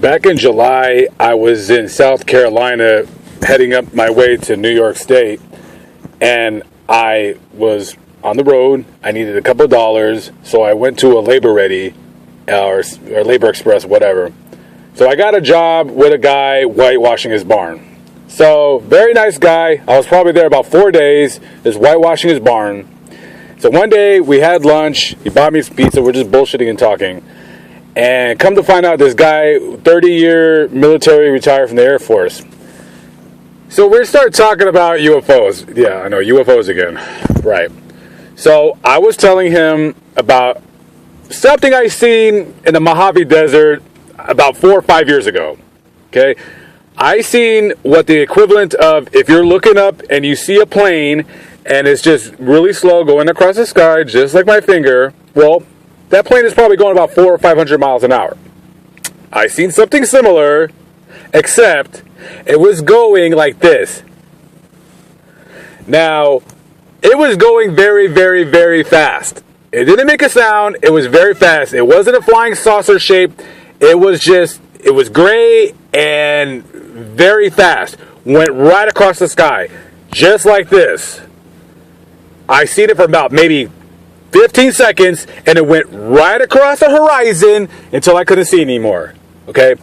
back in July, I was in South Carolina heading up my way to New York State, and I was on the road. I needed a couple of dollars, so I went to a Labor Ready or Labor Express, whatever. So I got a job with a guy whitewashing his barn. So, very nice guy. I was probably there about 4 days, just whitewashing his barn. So one day, we had lunch. He bought me some pizza. We're just bullshitting and talking. And come to find out, this guy, 30-year military, retired from the Air Force. So we started talking about UFOs. Yeah, I know, UFOs again. Right. So I was telling him about something I seen in the Mojave Desert about 4 or 5 years ago. Okay? I seen what the equivalent of, if you're looking up and you see a plane and it's just really slow going across the sky, just like my finger, well, that plane is probably going about 400 or 500 miles an hour. I seen something similar, except it was going like this. Now, it was going very, very, very fast. It didn't make a sound. It was very fast. It wasn't a flying saucer shape. It was gray and very fast. Went right across the sky. Just like this. I seen it for about maybe 15 seconds, and it went right across the horizon until I couldn't see anymore. Okay?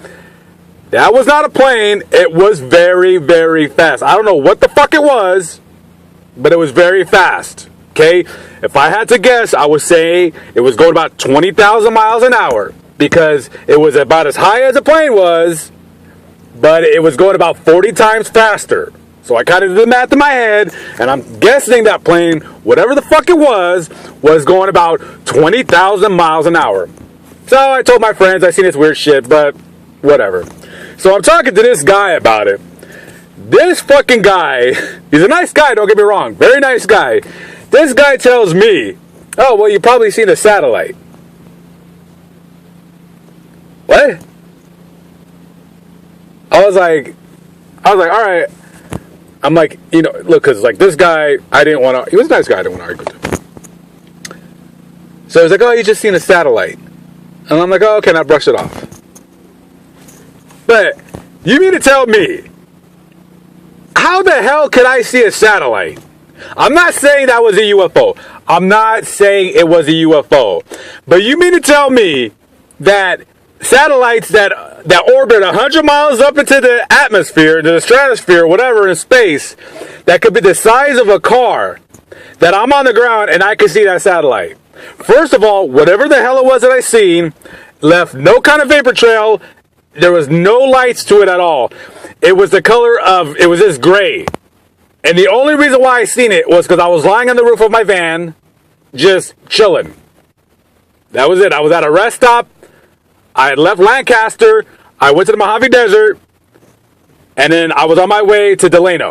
That was not a plane. It was very, very fast. I don't know what the fuck it was, but it was very fast. Okay? If I had to guess, I would say it was going about 20,000 miles an hour, because it was about as high as a plane was, but it was going about 40 times faster. So I kind of did the math in my head, and I'm guessing that plane, whatever the fuck it was going about 20,000 miles an hour. So I told my friends, I seen this weird shit, but whatever. So I'm talking to this guy about it. This fucking guy, he's a nice guy, don't get me wrong, very nice guy. This guy tells me, oh, well, you've probably seen a satellite. What? I was like, all right. I'm like, you know, look, because like this guy, he was a nice guy, I didn't want to argue with him. So he's like, oh, you just seen a satellite. And I'm like, oh, okay, and I brushed it off. But you mean to tell me, how the hell could I see a satellite? I'm not saying that was a UFO. I'm not saying it was a UFO. But you mean to tell me that satellites that orbit 100 miles up into the atmosphere, into the stratosphere, whatever, in space, that could be the size of a car, that I'm on the ground and I can see that satellite? First of all, whatever the hell it was that I seen, left no kind of vapor trail. There was no lights to it at all. It was the color of, it was just gray. And the only reason why I seen it was because I was lying on the roof of my van, just chilling. That was it. I was at a rest stop. I had left Lancaster. I went to the Mojave Desert. And then I was on my way to Delano.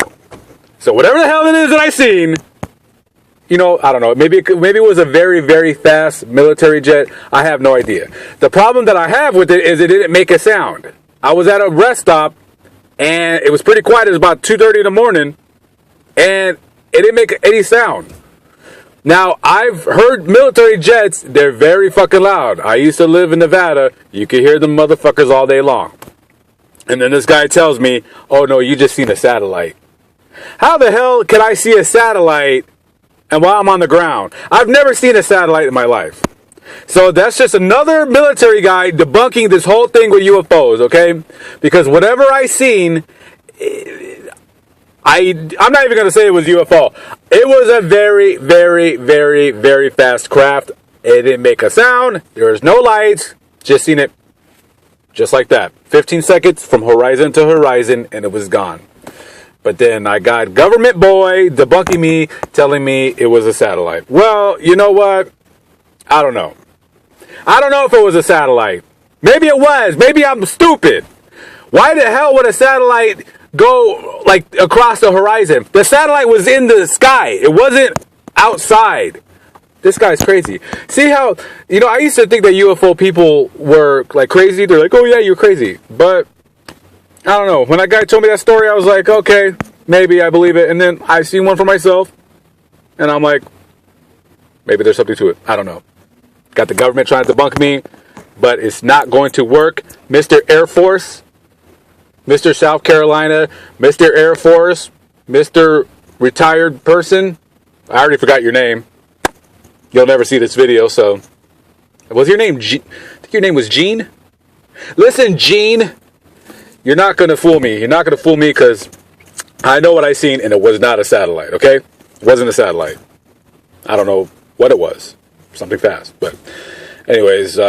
So whatever the hell it is that I seen, you know, I don't know. Maybe it was a very, very fast military jet. I have no idea. The problem that I have with it is it didn't make a sound. I was at a rest stop, and it was pretty quiet. It was about 2:30 in the morning, and it didn't make any sound. Now, I've heard military jets. They're very fucking loud. I used to live in Nevada. You could hear them motherfuckers all day long. And then this guy tells me, oh, no, you just seen a satellite. How the hell can I see a satellite and while I'm on the ground? I've never seen a satellite in my life. So that's just another military guy debunking this whole thing with UFOs, okay? Because whatever I seen, I'm not even going to say it was UFO. It was a very, very, very, very fast craft. It didn't make a sound. There was no lights. Just seen it just like that. 15 seconds from horizon to horizon, and it was gone. But then I got government boy debunking me, telling me it was a satellite. Well, you know what? I don't know. I don't know if it was a satellite. Maybe it was. Maybe I'm stupid. Why the hell would a satellite go like across the horizon? The satellite was in the sky. It wasn't outside. This guy's crazy. See how, you know, I used to think that UFO people were like crazy. They're like, oh yeah, you're crazy. But I don't know. When that guy told me that story, I was like, okay, maybe I believe it. And then I seen one for myself, and I'm like, maybe there's something to it. I don't know. Got the government trying to debunk me. but it's not going to work. Mr. Air Force, Mr. South Carolina, Mr. Air Force, Mr. Retired person. I already forgot your name. You'll never see this video, so. Was your name I think your name was Gene? Listen, Gene. You're not going to fool me. You're not going to fool me because I know what I seen, and it was not a satellite, okay? It wasn't a satellite. I don't know what it was. Something fast. But anyways,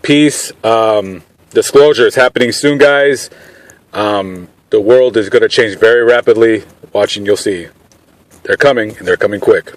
peace. Disclosure is happening soon, guys. The world is going to change very rapidly. Watching, you'll see. They're coming, and they're coming quick.